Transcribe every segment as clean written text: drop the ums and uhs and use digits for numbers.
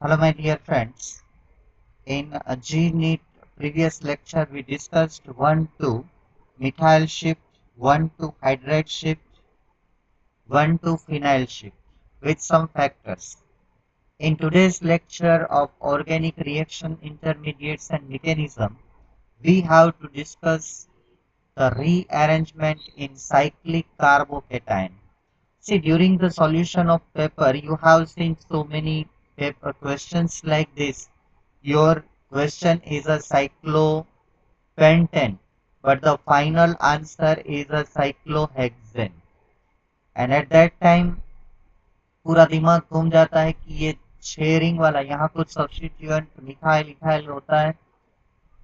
Hello, my dear friends. In a GNEET previous lecture, we discussed 1 methyl shift, 1 hydride shift, 1 phenyl shift with some factors. In today's lecture of organic reaction intermediates and mechanism, we have to discuss the rearrangement in cyclic carbocation. See, during the solution of paper, you have seen so many paper questions like this. Your question is a cyclopentane, but the final answer is a cyclohexane. And at that time, पूरा दिमाग घूम जाता है कि ये 6 ring वाला यहाँ कुछ सब्स्टिट्यूएंट मिथाइल इथाइल होता है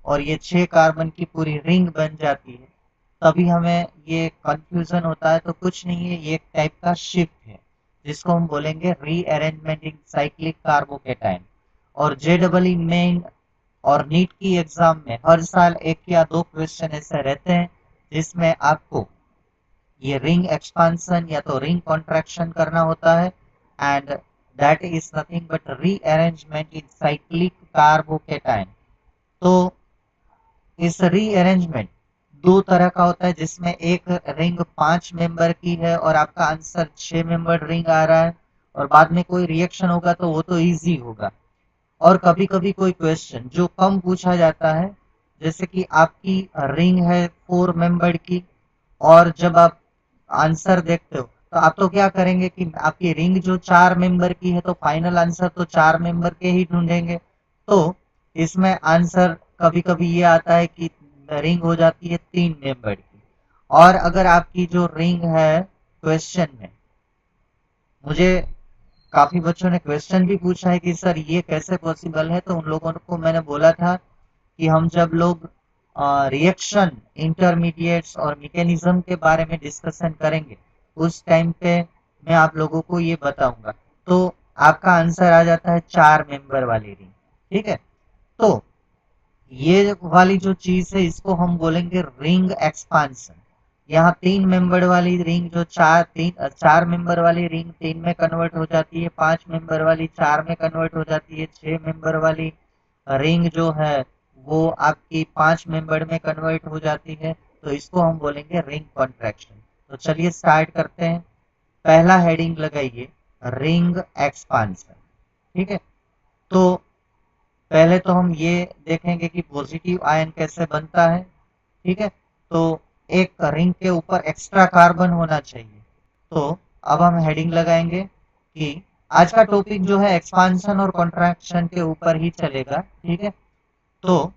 और ये 6 कार्बन की पूरी रिंग बन जाती है। तभी हमें ये कंफ्यूजन होता है। तो कुछ नहीं है, ये एक टाइप का शिफ्ट है जिसको हम बोलेंगे रीअरेंजमेंट इन साइक्लिक कार्बोकेटाइन। और जेडबल मेन और नीट की एग्जाम में हर साल 1 या 2 क्वेश्चन ऐसे रहते हैं जिसमें आपको ये रिंग एक्सपांसन या तो रिंग कॉन्ट्रैक्शन करना होता है and that is nothing but rearrangement in cyclic carbocation. तो इस रीअरेंजमेंट 2 तरह का होता है जिसमें एक रिंग 5 मेंबर की है और आपका आंसर 6 मेंबर रिंग आ रहा है और बाद में कोई रिएक्शन होगा तो वो तो इजी होगा। और कभी कभी कोई क्वेश्चन जो कम पूछा जाता है, जैसे कि आपकी रिंग है 4 मेंबर की और जब आप आंसर देखते हो तो आप तो क्या करेंगे कि आपकी रिंग जो 4 मेंबर की है तो फाइनल आंसर तो 4 मेंबर के ही ढूंढेंगे। तो इसमें आंसर कभी कभी ये आता है कि रिंग हो जाती है 3 मेंबर की। और अगर आपकी जो रिंग है क्वेश्चन में, मुझे काफी बच्चों ने क्वेश्चन भी पूछा है कि सर ये कैसे पॉसिबल है, तो उन लोगों को मैंने बोला था कि हम जब लोग रिएक्शन इंटरमीडिएट्स और मैकेनिज्म के बारे में डिस्कशन करेंगे उस टाइम पे मैं आप लोगों को ये बताऊंगा। तो आपका आंसर आ जाता है 4 मेंबर वाली रिंग। ठीक है, तो ये वाली जो चीज है इसको हम बोलेंगे रिंग एक्सपांसन। यहाँ 3 मेंबर वाली रिंग जो 4 मेंबर वाली रिंग 3 में कन्वर्ट हो जाती है, 5 मेंबर वाली 4 में कन्वर्ट हो जाती है, 6 मेंबर वाली रिंग जो है वो आपकी 5 मेंबर में कन्वर्ट हो जाती है। तो इसको हम बोलेंगे रिंग कॉन्ट्रैक्शन। तो चलिए स्टार्ट करते हैं। पहला हेडिंग लगाइए, रिंग एक्सपांसन। ठीक है, तो पहले तो हम ये देखेंगे कि पॉजिटिव आयन कैसे बनता है। ठीक है, तो एक रिंग के ऊपर एक्स्ट्रा कार्बन होना चाहिए। तो अब हम हेडिंग लगाएंगे कि आज का टॉपिक जो है एक्सपांशन और कॉन्ट्रैक्शन के ऊपर ही चलेगा। ठीक है, तो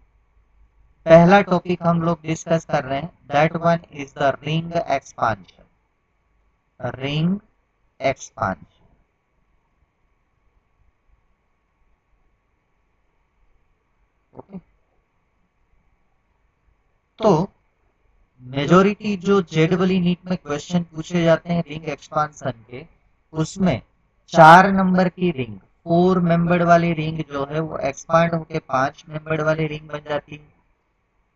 पहला टॉपिक हम लोग डिस्कस कर रहे हैं, that one is the ring expansion. Ring expansion. Okay, तो मेजोरिटी जो जेडबली नीट में क्वेश्चन पूछे जाते हैं रिंग एक्सपांशन के, उसमें 4 नंबर की रिंग 4 मेंबर वाली रिंग जो है वो एक्सपांड होके 5 मेंबर वाली रिंग बन जाती है,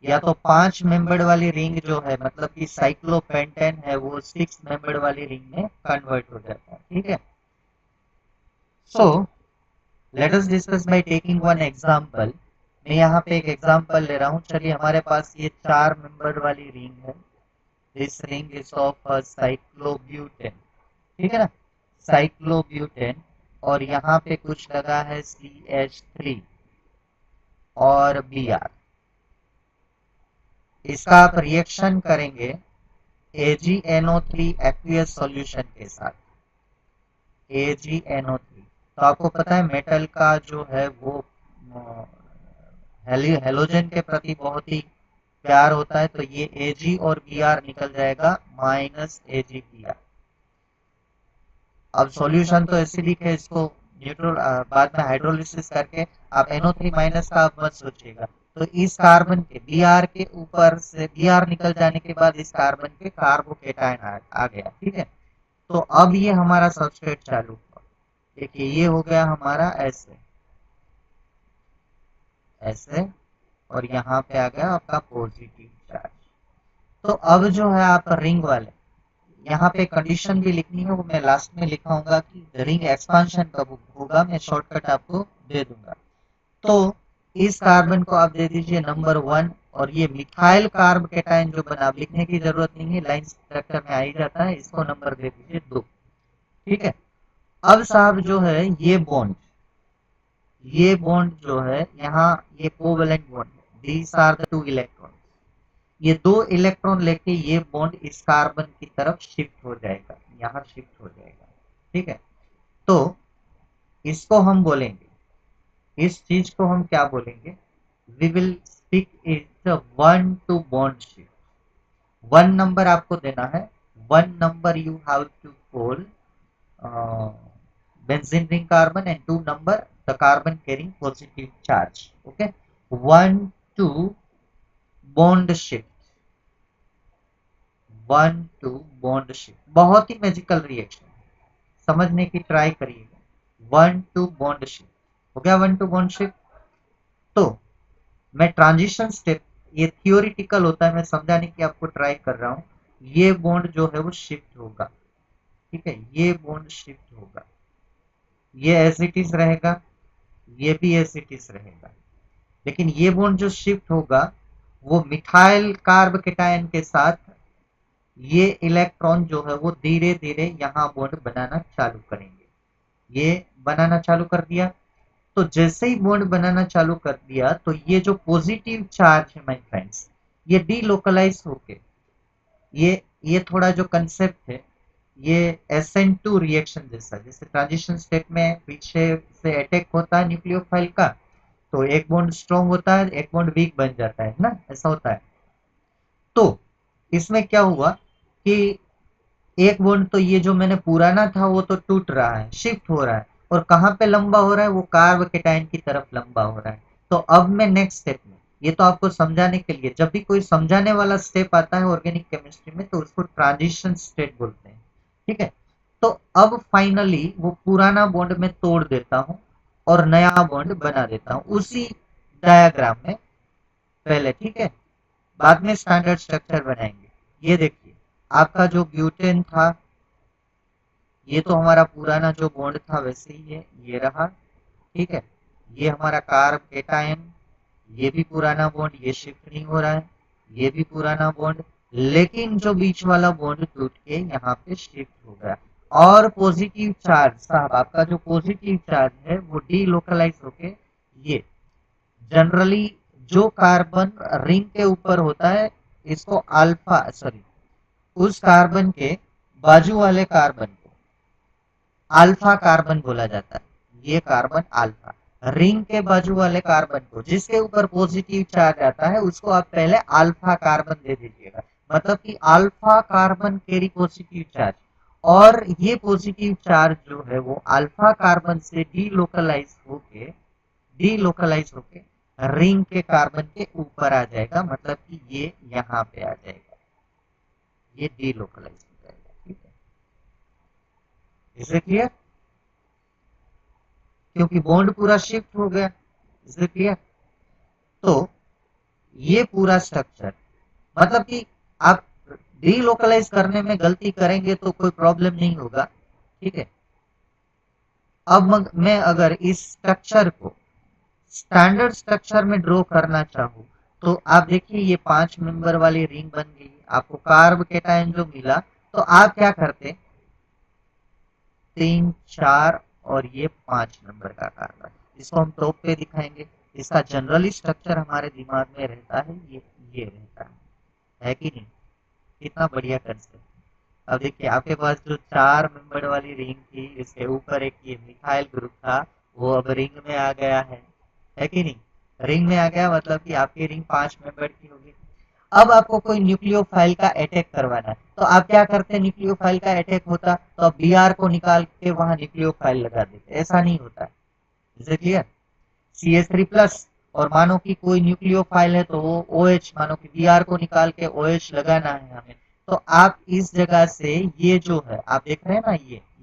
या तो 5 मेंबर वाली रिंग जो है मतलब कि साइक्लोपेंटेन है वो 6 मेंबर वाली रिंग में कन्वर्ट हो जाता है। ठीक है, so let us discuss by taking one example. मैं यहाँ पे एक एग्जांपल ले रहा हूँ। चलिए, हमारे पास ये 4 मेंबर वाली रिंग है। This ring is of cyclobutane. ठीक है ना, साइक्लोब्यूटेन। और यहाँ पे कुछ लगा है CH3 और Br। इसका आप रिएक्शन करेंगे AgNO3 एक्वियस सॉल्यूशन के साथ। AgNO3, तो आपको पता है मेटल का जो है वो हेलोजन के प्रति बहुत ही प्यार होता है। तो ये Ag और Br निकल जाएगा -AgBr। अब सॉल्यूशन तो एसिडिक है, इसको न्यूट्रल बाद में हाइड्रोलिसिस करके आप NO3 माइनस का आप मत सोचिएगा। तो इस कार्बन के Br के ऊपर से Br निकल जाने के बाद इस कार्बन के कार्बोकेटायन आ गया। ठीक है, तो अब ये हमारा सबस्ट्रेट चालू हुआ। देखिए, ये हो गया हमारा ऐसे ऐसे और यहाँ पे आ गया आपका पॉजिटिव चार्ज। तो अब जो है आप रिंग वाले यहाँ पे कंडीशन भी लिखनी है, वो मैं लास्ट में लिखाऊंगा कि रिंग एक्सपांशन कब होगा, मैं शॉर्टकट आपको दे दूंगा। तो इस कार्बन को आप दे दीजिए नंबर 1, और ये मिथाइल कार्ब कैटायन जो बना, आप लिखने की जरूरत नहीं है, लाइन स्ट्रक्चर में आ ही जाता है, इसको नंबर दे दीजिए 2। ठीक है। अब साहब जो है ये बॉन्ड जो है यहाँ, ये कोवेलेंट बॉन्ड है, दीज आर द 2 इलेक्ट्रॉन। ये 2 इलेक्ट्रॉन लेके ये बॉन्ड इस कार्बन की तरफ शिफ्ट हो जाएगा, यहाँ शिफ्ट हो जाएगा। ठीक है। तो इसको हम बोलेंगे, इस चीज को हम क्या बोलेंगे, we will speak is 1-2 bond shift. 1 number आपको देना है, 1 number you have to call benzene ring carbon, and 2 number the carbon carrying positive charge. Okay, 1-2 bond shift, 1-2 bond shift, बहुत ही मैजिकल रिएक्शन, समझने की ट्राई करिएगा। 1-2 बॉन्ड शिफ्ट हो गया, 1-2 bond shift. तो मैं ट्रांजिशन स्टेप, ये थियोरिटिकल होता है, मैं समझाने की आपको ट्राई कर रहा हूँ। ये बॉन्ड जो है वो शिफ्ट होगा। ठीक है, ये बॉन्ड शिफ्ट होगा, ये एज इट इज रहेगा, ये भी एज इट इज रहेगा, लेकिन ये बॉन्ड जो शिफ्ट होगा वो मिथाइल कार्ब कैटायन के साथ ये इलेक्ट्रॉन जो है वो धीरे धीरे यहाँ बॉन्ड बनाना चालू करेंगे। ये बनाना चालू कर दिया, तो जैसे ही बॉन्ड बनाना चालू कर दिया तो ये जो पॉजिटिव चार्ज है माय फ्रेंड्स, ये डीलोकलाइज होके, ये थोड़ा जो कंसेप्ट है, ये SN2 रिएक्शन जैसा, जैसे ट्रांजिशन स्टेट में पीछे से अटैक होता है न्यूक्लियोफाइल का, तो एक बॉन्ड स्ट्रॉन्ग होता है, एक बॉन्ड वीक बन जाता है ना, ऐसा होता है। तो इसमें क्या हुआ कि एक बॉन्ड तो ये जो मैंने पुराना था वो तो टूट रहा है, शिफ्ट हो रहा है, और कहाँ पे लंबा हो रहा है, वो कार्ब कैटायन की तरफ लंबा हो रहा है। तो अब मैं नेक्स्ट स्टेप में, ये तो आपको समझाने के लिए, जब भी कोई समझाने वाला स्टेप आता है ऑर्गेनिक केमिस्ट्री में तो उसको ट्रांजिशन स्टेट बोलते हैं। ठीक है। तो अब फाइनली वो पुराना बॉन्ड में तोड़ देता हूं और नया बॉन्ड बना देता हूं उसी डायग्राम में पहले। ठीक है, बाद में स्टैंडर्ड स्ट्रक्चर बनाएंगे। ये देखिए, आपका जो ब्यूटेन था, ये तो हमारा पुराना जो बॉन्ड था वैसे ही है, ये रहा। ठीक है, ये हमारा कार्ब कैटायन, ये भी पुराना बॉन्ड, ये शिफ्ट नहीं हो रहा है, ये भी पुराना बॉन्ड, लेकिन जो बीच वाला बॉन्ड टूट के यहाँ पे शिफ्ट हो गया, और पॉजिटिव चार्ज साहब, आपका जो पॉजिटिव चार्ज है वो डीलोकलाइज होके, ये जनरली जो कार्बन रिंग के ऊपर होता है, इसको अल्फा, सॉरी, उस कार्बन के बाजू वाले कार्बन को अल्फा कार्बन बोला जाता है। ये कार्बन अल्फा, रिंग के बाजू वाले कार्बन को जिसके ऊपर पॉजिटिव चार्ज आता है उसको आप पहले अल्फा कार्बन दे दीजिएगा, मतलब कि alpha carbon carry positive charge, और ये पॉजिटिव चार्ज जो है वो अल्फा कार्बन से डीलोकलाइज होके रिंग के कार्बन के ऊपर आ जाएगा, मतलब कि ये यहाँ पे आ जाएगा, ये डीलोकलाइज हो जाएगा। ठीक है, इसे क्लियर, क्योंकि बॉन्ड पूरा शिफ्ट हो गया। इसे क्लियर। तो ये पूरा स्ट्रक्चर, मतलब कि आप डीलोकलाइज करने में गलती करेंगे तो कोई प्रॉब्लम नहीं होगा। ठीक है, अब मैं अगर इस स्ट्रक्चर को स्टैंडर्ड स्ट्रक्चर में ड्रॉ करना चाहूँ तो आप देखिए, ये 5 मेंबर वाली रिंग बन गई, आपको कार्ब कैटायन जो मिला, तो आप क्या करते, 3, 4 और ये 5 नंबर का कार्बन, इसको हम टॉप पे दिखाएंगे। इसका जनरली स्ट्रक्चर हमारे दिमाग में रहता है, ये रहता है कि नहीं, कितना बढ़िया कंसेप्ट। अब देखिए, आपके पास जो 4 मेंबर वाली रिंग थी, इसके ऊपर एक ये मिथाइल ग्रुप था, वो अब रिंग में आ गया है कि नहीं, रिंग में आ गया, मतलब कि आपकी रिंग 5 मेंबर की होगी। अब आपको कोई न्यूक्लियोफाइल का अटैक करवाना है, तो आप क्या करते हैं, न्यूक्लियोफाइल का अटैक होता तो आप Br को निकाल के वहां न्यूक्लियोफाइल लगा देते, ऐसा नहीं होता है। Is it clear, CH3 plus, और मानो कि कोई न्यूक्लियोफाइल है तो वो OH, मानो कि Br को निकाल के OH लगाना है हमें, तो आप इस जगह से ये जो है आप देख रहे हैं ना,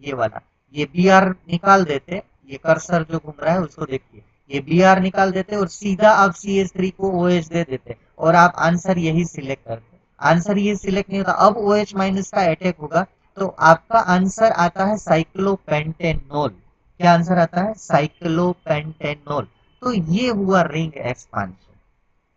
ये वाला, ये Br निकाल देते, ये कर्सर जो घूम रहा है उसको देखिए, ये Br निकाल देते और सीधा आप CH3 को OH दे देते, और आप आंसर यही सिलेक्ट करते। आंसर ये सिलेक्ट नहीं होता। अब OH माइनस का अटैक होगा तो आपका आंसर आता है साइक्लोपेंटेनोल। क्या आंसर आता है? साइक्लोपेंटेनोल। तो ये हुआ रिंग एक्सपांशन।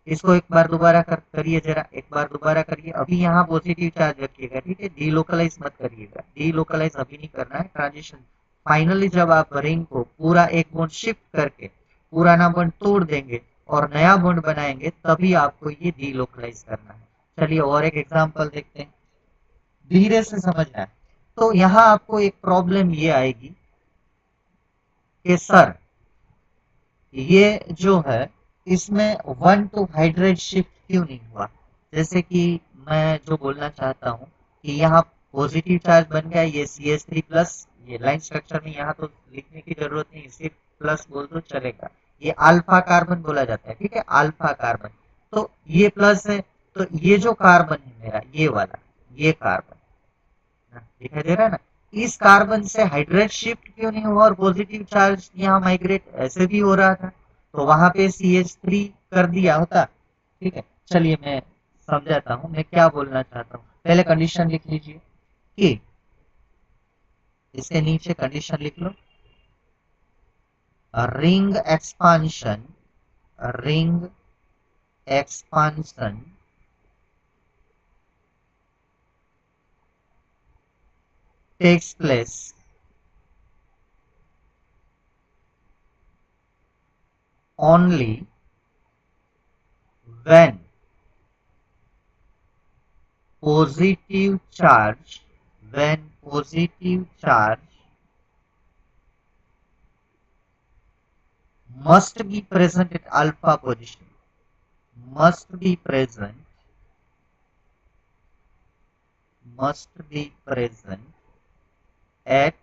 इसको एक बार दोबारा करिए जरा, एक बार दोबारा करिए। अभी यहाँ पॉजिटिव चार्ज रखिएगा, ठीक है, डीलोकलाइज मत करिएगा, डीलोकलाइज अभी नहीं करना है, ट्रांजिशन। फाइनली जब आप रिंग को पूरा एक बॉन्ड शिफ्ट करके पुराना बॉन्ड तोड़ देंगे और नया बॉन्ड बनाएंगे तभी आपको ये डीलोकलाइज करना है। चलिए और एक एग्जांपल देखते हैं, धीरे से समझना है। तो यहाँ आपको एक प्रॉब्लम ये आएगी कि सर ये जो है इसमें 1 to हाइड्रेट शिफ्ट क्यों नहीं हुआ? जैसे कि मैं जो बोलना चाहता हूँ कि यहाँ पॉजिटिव चार्ज बन गया, ये CH3 प्लस, ये लाइन स्ट्रक्चर में यहाँ तो लिखने की जरूरत नहीं, सिर्फ प्लस बोल दो चलेगा। ये अल्फा कार्बन बोला जाता है, ठीक है, अल्फा कार्बन। तो ये प्लस है, तो ये जो कार्बन है मेरा, ये वाला, ये कार्बन दिखाई दे रहा है ना, इस कार्बन से हाइड्रेट शिफ्ट क्यों नहीं हुआ और पॉजिटिव चार्ज यहाँ माइग्रेट ऐसे भी हो रहा था, तो वहां पे CH3 कर दिया होता। ठीक है, चलिए मैं समझाता हूँ मैं क्या बोलना चाहता हूँ। पहले कंडीशन लिख लीजिए कि इसके नीचे कंडीशन लिख लो, ring expansion, ring expansion takes place only when positive charge, when positive charge must be present at alpha position, must be present, must be present at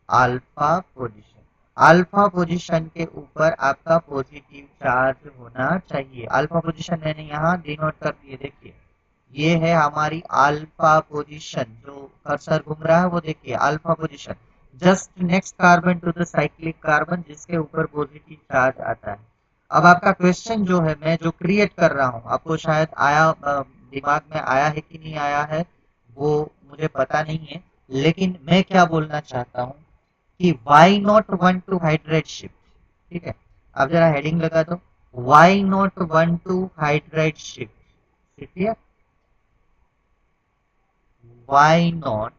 alpha position. Alpha position के ऊपर आपका positive charge होना चाहिए। Alpha position मैंने यहाँ denote कर दिए, देखिए ये है हमारी अल्फा पोजीशन, जो कर्सर घूम रहा है वो देखिए alpha position, just next carbon to the cyclic carbon जिसके ऊपर पॉजिटिव चार्ज आता है। अब आपका क्वेश्चन जो है मैं जो क्रिएट कर रहा हूँ आपको शायद आया, दिमाग में आया है कि नहीं आया है वो मुझे पता नहीं है, लेकिन मैं क्या बोलना चाहता हूँ कि why not 1 to hydride shift. ठीक है, अब जरा हेडिंग लगा दो, why not 1 to hydride shift. ठीक है, why not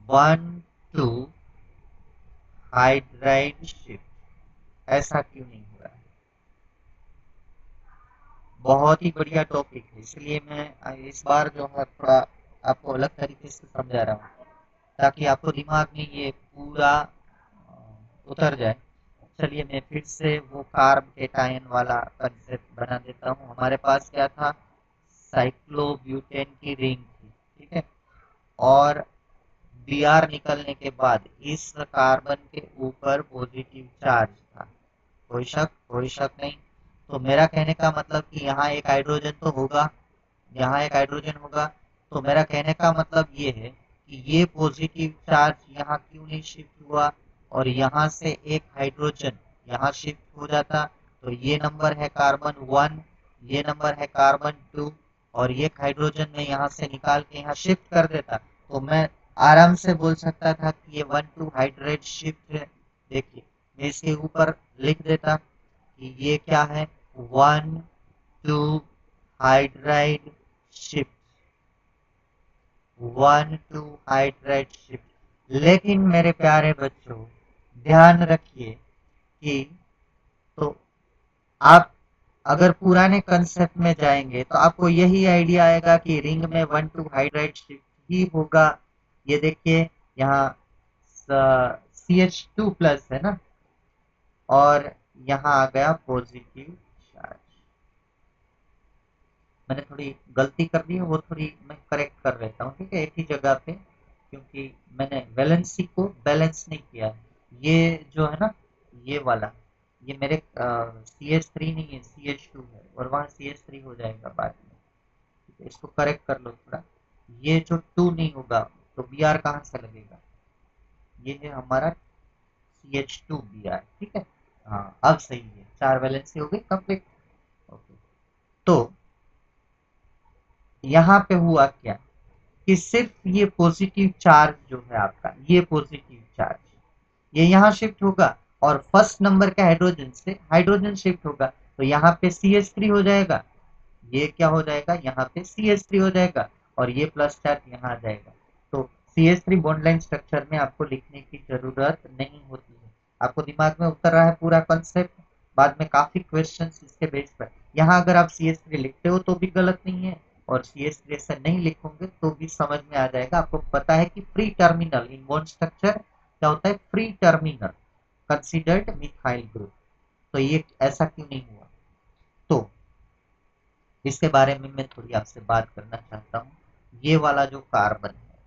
1 to hydride shift, ऐसा क्यों नहीं हुआ है? बहुत ही बढ़िया टॉपिक है, इसलिए मैं इस बार जो है थोड़ा आपको अलग तरीके से समझा रहा हूँ ताकि आपको दिमाग में ये पूरा उतर जाए। चलिए मैं फिर से वो कार्ब केटायन वाला कंसेप्ट बना देता हूँ। हमारे पास क्या था? साइक्लोब्यूटेन की रिंग थी, ठीक है, और Br निकलने के बाद इस कार्बन के ऊपर पॉजिटिव चार्ज था। कोई शक नहीं। तो मेरा कहने का मतलब कि यहाँ एक हाइड्रोजन तो होगा, यहाँ एक हाइड्रोजन होगा, तो मेरा कहने का मतलब ये है कि ये पॉजिटिव चार्ज यहाँ क्यों नहीं शिफ्ट हुआ और यहाँ से एक हाइड्रोजन यहाँ शिफ्ट हो जाता, तो ये नंबर है कार्बन 1, ये नंबर है कार्बन 2, और ये हाइड्रोजन में यहाँ से निकाल के यहाँ शिफ्ट कर देता, तो मैं आराम से बोल सकता था कि ये 1 to हाइड्रेट शिफ्ट है। देखिए मैं इसके ऊपर लिख देता कि ये क्या है, 1 to hydride shift, 1 to hydride shift. लेकिन मेरे प्यारे बच्चों ध्यान रखिए कि, तो आप अगर पुराने कंसेप्ट में जाएंगे तो आपको यही आइडिया आएगा कि रिंग में 1 to हाइड्राइड शिफ्ट ही होगा। ये देखिए यहाँ CH2 प्लस है ना, और यहाँ आ गया पॉजिटिव चार्ज। मैंने थोड़ी गलती कर दी है, वो थोड़ी मैं करेक्ट कर लेता हूँ, ठीक है, एक ही जगह पे, क्योंकि मैंने वैलेंसी को बैलेंस नहीं किया है। ये जो है ना, ये वाला, ये मेरे CH3 नहीं है, CH2 है, और वहाँ CH3 हो जाएगा बाद में। ठीक है, इसको करेक्ट कर लो थोड़ा। ये जो 2 नहीं होगा तो Br कहाँ से लगेगा? ये है हमारा CH2 Br, ठीक है। हाँ अब सही है, 4 वैलेंसी हो गई कंप्लीट। तो यहाँ पे हुआ क्या कि सिर्फ ये पॉजिटिव चार्ज जो है आपका, ये पॉजिटिव चार्ज ये यहाँ शिफ्ट होगा और फर्स्ट नंबर का हाइड्रोजन से हाइड्रोजन शिफ्ट होगा, तो यहाँ पे CH3 हो जाएगा, ये क्या हो जाएगा, यहाँ पे CH3 हो जाएगा और ये प्लस चार्ज यहाँ आ जाएगा। तो CH3 बॉन्ड लाइन स्ट्रक्चर में आपको लिखने की जरूरत नहीं होती है। आपको दिमाग में उतर रहा है पूरा कॉन्सेप्ट, बाद में काफी क्वेश्चंस इसके बेस पर। यहाँ अगर आप CH3 लिखते हो तो भी गलत नहीं है और CH3 से नहीं लिखोगे तो भी समझ में आ जाएगा। आपको पता है कि pre terminal in bond structure क्या होता है, pre terminal considered methyl group. तो ये ऐसा क्यों नहीं हुआ, तो इसके बारे में मैं थोड़ी आपसे बात करना चाहता हूँ। ये वाला जो कार्बन है,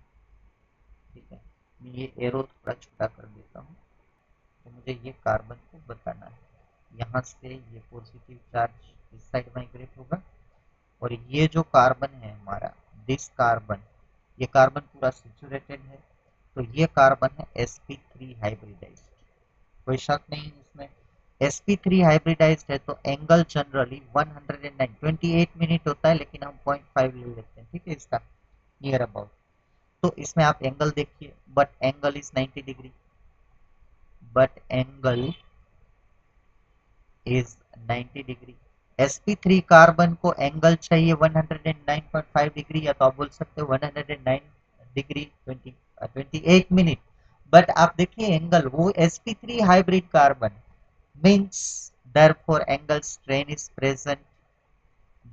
ठीक है, मैं ये एरो थोड़ा छोटा कर देता हूँ, तो मुझे ये कार्बन को बताना है। यहाँ से ये पॉजिटिव चार्ज इस साइड माइग्रेट होगा और ये जो कार्बन है हमारा, दिस कार्बन, ये कार्बन पूरा सेचुरेटेड है, तो ये कार्बन है sp3 हाइब्रिडाइज्ड, कोई शक नहीं है इसमें। sp3 हाइब्रिडाइज्ड है तो एंगल जनरली 109 28 मिनट होता है, लेकिन हम 0.5 ले लेते हैं, ठीक है, इसका नियर अबाउट। तो इसमें आप एंगल देखिए, but angle is 90 degree, but angle is 90 degree. sp3 carbon को एंगल चाहिए 109.5 डिग्री, या तो आप बोल सकते हो 109 डिग्री 28 मिनट। बट आप देखिए एंगल वो sp3 hybrid carbon means therefore angle strain is present,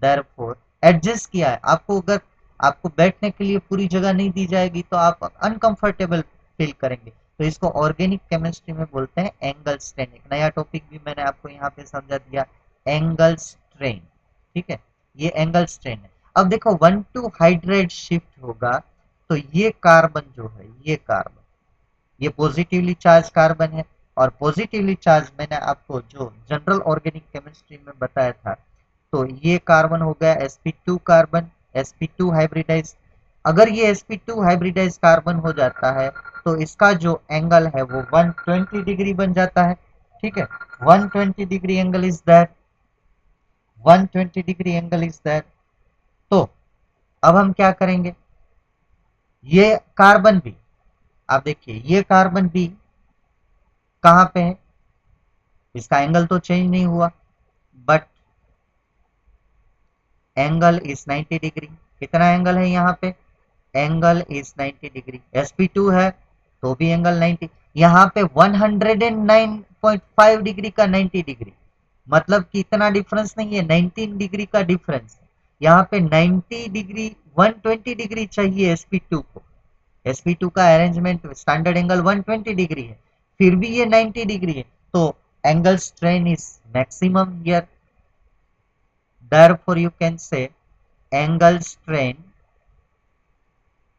therefore adjust किया है आपको। अगर आपको बैठने के लिए पूरी जगह नहीं दी जाएगी तो आप अनकंफर्टेबल फील करेंगे, तो इसको ऑर्गेनिक केमिस्ट्री में बोलते हैं एंगल स्ट्रेन। एक नया टॉपिक भी मैंने आपको यहाँ पे समझा दिया, एंगल स्ट्रेन, ठीक है, ये एंगल स्ट्रेन है। अब देखो 1,2 हाइड्राइड शिफ्ट होगा तो ये कार्बन जो है, ये कार्बन, ये पॉजिटिवली चार्ज कार्बन है, और पॉजिटिवली चार्ज मैंने आपको जो जनरल ऑर्गेनिक केमिस्ट्री में बताया था, तो ये कार्बन हो गया sp2 कार्बन, sp2 हाइब्रिडाइज। अगर ये sp2 हाइब्रिडाइज कार्बन हो जाता है तो इसका जो एंगल है वो 120 डिग्री बन जाता है, ठीक है, 120 degree angle is that, 120 degree angle is that. तो अब हम क्या करेंगे, ये कार्बन भी, आप देखिए ये कार्बन भी कहां पे है, इसका एंगल तो चेंज नहीं हुआ, बट एंगल इज 90 डिग्री। कितना एंगल है यहाँ पे, एंगल इज 90 डिग्री, sp2 है तो भी एंगल 90, यहाँ पे 109.5 डिग्री का 90 डिग्री, मतलब कि इतना डिफरेंस नहीं है, 19 डिग्री का डिफरेंस है। यहाँ पे 90 डिग्री 120 डिग्री चाहिए sp2 को, sp2 का अरेंजमेंट स्टैंडर्ड एंगल 120 डिग्री है, फिर भी ये 90 डिग्री है, तो angle strain is maximum here, therefore you can say angle strain,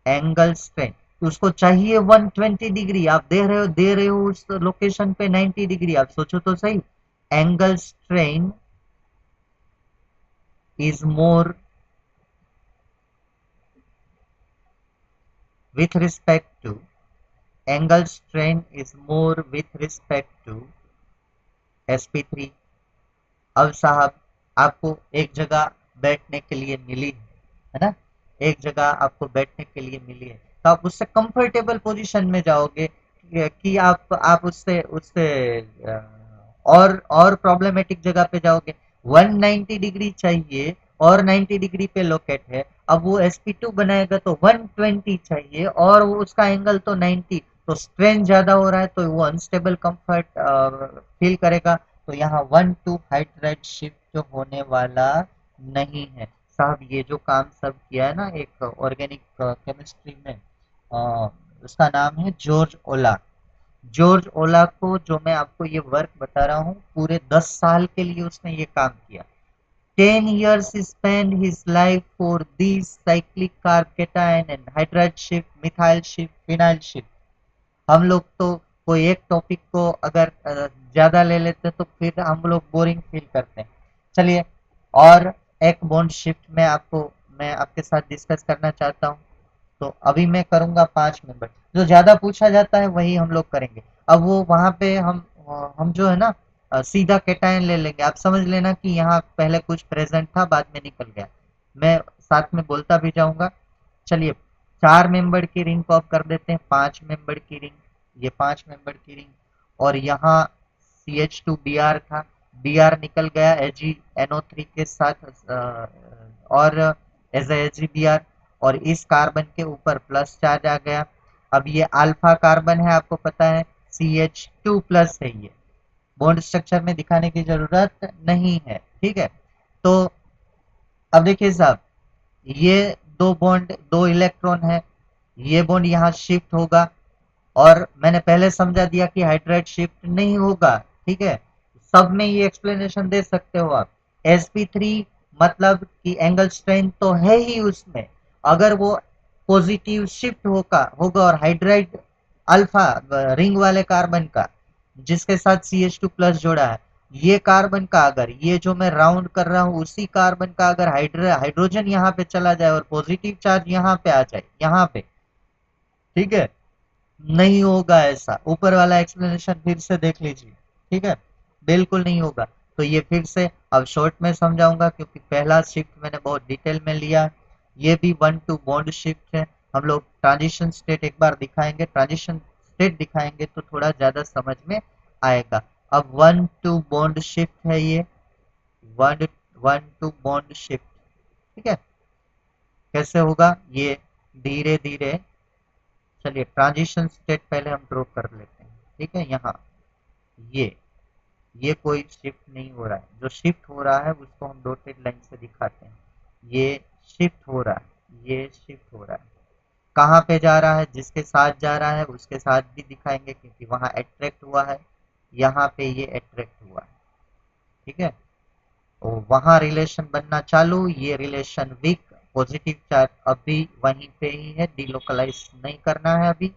angle strain उसको चाहिए 120 डिग्री, आप दे रहे हो उस लोकेशन पे 90 डिग्री, आप सोचो तो सही, angle strain is more with respect to, angle strain is more with respect to sp3। अब साहब आपको एक जगह बैठने के लिए मिली है ना, एक जगह आपको बैठने के लिए मिली है, तो आप उससे कंफर्टेबल पोजीशन में जाओगे कि आप उससे उससे और प्रॉब्लमेटिक जगह पे जाओगे। 190 डिग्री चाहिए और 90 डिग्री पे लोकेट है, अब वो sp2 बनाएगा तो 120 चाहिए और वो उसका एंगल तो 90, तो स्ट्रेन ज्यादा हो रहा है तो वो अनस्टेबल कंफर्ट फील करेगा, तो यहाँ 1,2 हाइड्राइड शिफ्ट जो होने वाला नहीं है। साहब ये जो काम सब किया है ना एक ऑर्गेनिक केमिस्ट्री में, उसका नाम है जॉर्ज ओला। जॉर्ज ओला को जो मैं आपको ये वर्क बता रहा हूँ, पूरे 10 साल के लिए उसने ये काम किया। 10 years spent his life for these cyclic carb cation and hydride shift, methyl shift, phenyl shift। हम लोग तो कोई एक टॉपिक को अगर ज्यादा ले लेते हैं तो फिर हम लोग बोरिंग फील करते हैं। चलिए, और एक बॉन्ड शिफ्ट में मैं आपके साथ डिस्कस करना चाहता हूँ, तो अभी मैं करूंगा 5 मेंबर, जो ज्यादा पूछा जाता है वही हम लोग करेंगे। अब वो वहां पे हम जो है ना सीधा कैटायन ले लेंगे। आप समझ लेना कि यहाँ पहले कुछ प्रेजेंट था, बाद में निकल गया। मैं साथ में बोलता भी जाऊंगा। चलिए, 4 मेंबर की रिंग को अब कर देते हैं 5 मेंबर की रिंग। ये 5 मेंबर की रिंग, और यहाँ CH2Br था, Br निकल गया AgNO3 के साथ, और एज AgBr, और इस कार्बन के ऊपर प्लस चार्ज आ गया। अब ये अल्फा कार्बन है, आपको पता है CH2 प्लस है। ये बॉन्ड स्ट्रक्चर में दिखाने की जरूरत नहीं है, ठीक है। तो अब देखिए साहब, ये दो बॉन्ड, दो इलेक्ट्रॉन है, ये बॉन्ड यहाँ शिफ्ट होगा, और मैंने पहले समझा दिया कि हाइड्राइड शिफ्ट नहीं होगा, ठीक है। सब में ये एक्सप्लेनेशन दे सकते हो आप। sp3 मतलब कि एंगल स्ट्रेंथ तो है ही उसमें, अगर वो पॉजिटिव शिफ्ट होगा होगा और हाइड्राइड अल्फा रिंग वाले कार्बन का, जिसके साथ CH2 प्लस जोड़ा है, ये कार्बन का अगर, ये जो मैं राउंड कर रहा हूं उसी कार्बन का अगर हाइड्रोजन यहाँ पे चला जाए और पॉजिटिव चार्ज यहाँ पे आ जाए, यहाँ पे, ठीक है, नहीं होगा ऐसा। ऊपर वाला एक्सप्लेनेशन फिर से देख लीजिए, ठीक है, बिल्कुल नहीं होगा। तो ये फिर से अब शॉर्ट में समझाऊंगा, क्योंकि पहला शिफ्ट मैंने बहुत डिटेल में लिया। ये भी 1 to बॉन्ड शिफ्ट है। हम लोग ट्रांजिशन स्टेट एक बार दिखाएंगे, ट्रांजिशन स्टेट दिखाएंगे तो थोड़ा ज्यादा समझ में आएगा। अब 1 to बॉन्ड शिफ्ट है ये, वन 1 to बॉन्ड शिफ्ट, ठीक है। कैसे होगा ये, धीरे धीरे, चलिए ट्रांजिशन स्टेट पहले हम ड्रॉ कर लेते हैं, ठीक है। यहाँ ये ये कोई शिफ्ट नहीं हो रहा है, जो शिफ्ट हो रहा है उसको हम डॉटेड लाइन से दिखाते हैं। ये शिफ्ट हो रहा है, ये शिफ्ट हो रहा है। कहाँ पे जा रहा है, जिसके साथ जा रहा है उसके साथ भी दिखाएंगे, क्योंकि वहां अट्रैक्ट हुआ है, यहाँ पे ये अट्रैक्ट हुआ है, ठीक है। तो वहां रिलेशन बनना चालू, ये रिलेशन वीक, पॉजिटिव चार्ज अभी वहीं पे ही है, डिलोकलाइज नहीं करना है अभी।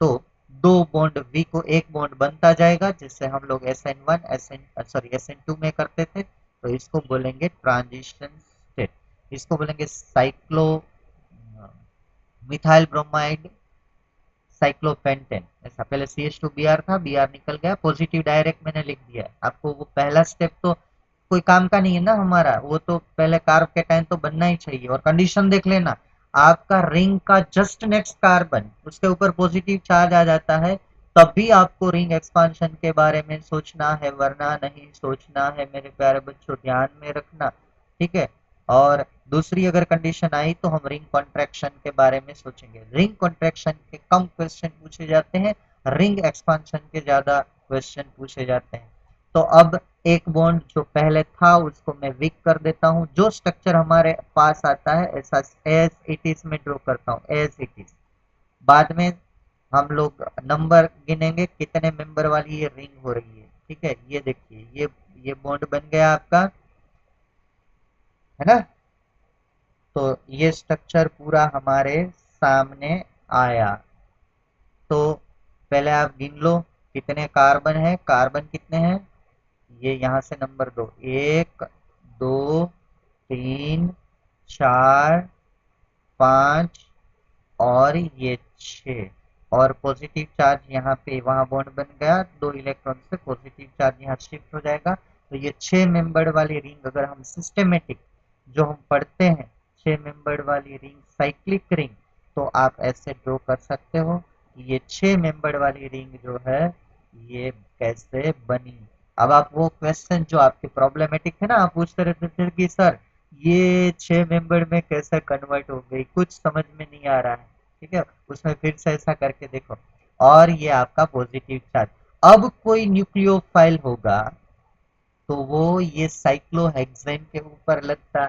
तो दो बॉन्ड वी को एक बॉन्ड बनता जाएगा, जिससे हम लोग SN1 SN2 में करते थे। तो इसको बोलेंगे ट्रांजिशन स्टेट, इसको बोलेंगे साइक्लो मिथाइल ब्रोमाइड साइक्लोपेंटेन। ऐसा पहले CH2Br था, Br निकल गया, पॉजिटिव डायरेक्ट मैंने लिख दिया है आपको। वो पहला स्टेप तो कोई काम का नहीं है ना हमारा, वो तो पहले कार्ब कैटायन तो बनना ही चाहिए। और कंडीशन देख लेना, आपका रिंग का जस्ट नेक्स्ट कार्बन, उसके ऊपर पॉजिटिव चार्ज आ जाता है, तभी आपको रिंग एक्सपांशन के बारे में सोचना है, वरना नहीं सोचना है मेरे प्यारे बच्चों, ध्यान में रखना, ठीक है। और दूसरी अगर कंडीशन आई तो हम रिंग कॉन्ट्रैक्शन के बारे में सोचेंगे। रिंग कॉन्ट्रैक्शन के कम क्वेश्चन पूछे जाते हैं, रिंग एक्सपांशन के ज्यादा क्वेश्चन पूछे जाते हैं। तो अब एक बॉन्ड जो पहले था उसको मैं वीक कर देता हूँ, जो स्ट्रक्चर हमारे पास आता है ऐसा एज इट इज में ड्रॉ करता हूँ, एज इट इज। बाद में हम लोग नंबर गिनेंगे कितने मेंबर वाली ये रिंग हो रही है, ठीक है। ये देखिए, ये बॉन्ड बन गया आपका, है ना। तो ये स्ट्रक्चर पूरा हमारे सामने आया। तो पहले आप गिन लो कितने कार्बन है, कार्बन कितने हैं, ये यहाँ से नंबर दो, 1 2 3 4 5 और ये 6। और पॉजिटिव चार्ज यहाँ पे, वहां बॉन्ड बन गया, दो इलेक्ट्रॉन से पॉजिटिव चार्ज यहाँ शिफ्ट हो जाएगा। तो ये 6 मेंबर्ड वाली रिंग अगर हम सिस्टेमेटिक जो हम पढ़ते हैं, 6 मेंबर्ड वाली रिंग साइक्लिक रिंग, तो आप ऐसे ड्रॉ कर सकते हो कि ये 6 मेंबर्ड वाली रिंग जो है ये कैसे बनी। अब आप वो क्वेश्चन जो आपके प्रॉब्लमेटिक थे ना, आप पूछते रहते थे कि सर ये 6 मेंबर में कैसे कन्वर्ट हो गई, कुछ समझ में नहीं आ रहा है, ठीक है। उसमें फिर से ऐसा करके देखो, और ये आपका पॉजिटिव चार्ज। अब कोई न्यूक्लियोफाइल होगा तो वो ये साइक्लोहेक्सेन के ऊपर लगता,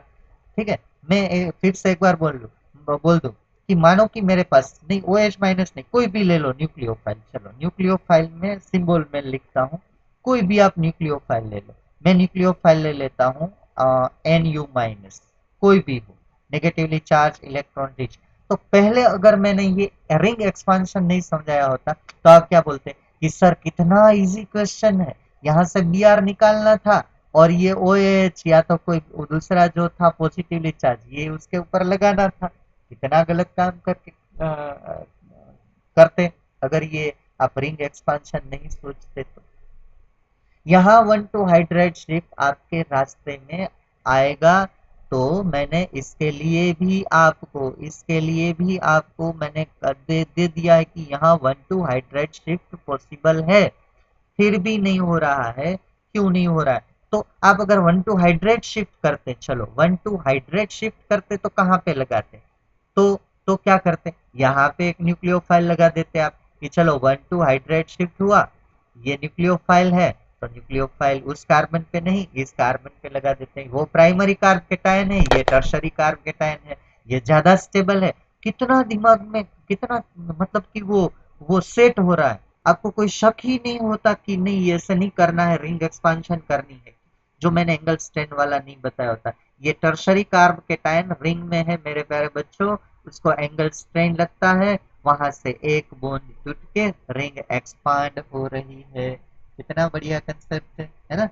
ठीक है। मैं फिर से एक बार बोल दूं कि मानो कि मेरे पास नहीं, OH माइनस नहीं, कोई भी ले लो न्यूक्लियोफाइल, चलो न्यूक्लियोफाइल में सिंबल में लिखता हूँ, कोई भी आप न्यूक्लियोफाइल ले लो। मैं न्यूक्लियोफाइल ले लेता हूँ NU माइनस, कोई भी हो, नेगेटिवली चार्ज इलेक्ट्रॉन रिच। तो पहले अगर मैंने ये रिंग एक्सपांशन नहीं समझाया होता तो आप क्या बोलते कि सर कितना इजी क्वेश्चन है, यहाँ से Br निकालना था और ये OH या तो कोई दूसरा जो था पॉजिटिवली चार्ज ये उसके ऊपर लगाना था। कितना गलत काम करके करते अगर ये आप रिंग एक्सपांशन नहीं सोचते तो। यहाँ 1,2 हाइड्राइड शिफ्ट आपके रास्ते में आएगा, तो मैंने इसके लिए भी आपको मैंने दे दिया है कि यहाँ 1,2 हाइड्राइड शिफ्ट पॉसिबल है। फिर भी नहीं हो रहा है, क्यों नहीं हो रहा है? तो आप अगर 1,2 हाइड्रेट शिफ्ट करते, चलो 1,2 हाइड्रेट शिफ्ट करते तो कहाँ पे लगाते? तो तो क्या करते, यहाँ पे एक न्यूक्लियोफाइल लगा देते आप कि चलो 1,2 हाइड्रेट शिफ्ट हुआ, ये न्यूक्लियोफाइल है, तो न्यूक्लियोफाइल उस कार्बन पे नहीं इस कार्बन पे लगा देते हैं। वो प्राइमरी कार्ब केटायन है, ये टर्शरी कार्ब केटायन है, ये ज्यादा स्टेबल है। कितना दिमाग में कितना, मतलब कि वो सेट हो रहा है, आपको कोई शक ही नहीं होता कि नहीं ये ऐसे नहीं करना है, रिंग एक्सपांशन करनी है, जो मैंने एंगल स्ट्रेन वाला नहीं बताया होता। ये टर्शरी कार्ब केटायन रिंग में है मेरे प्यारे बच्चों, उसको एंगल स्ट्रेन लगता है, वहां से एक बॉन्ड टूट के रिंग एक्सपांड हो रही है। कितना बढ़िया कंसेप्ट है ना?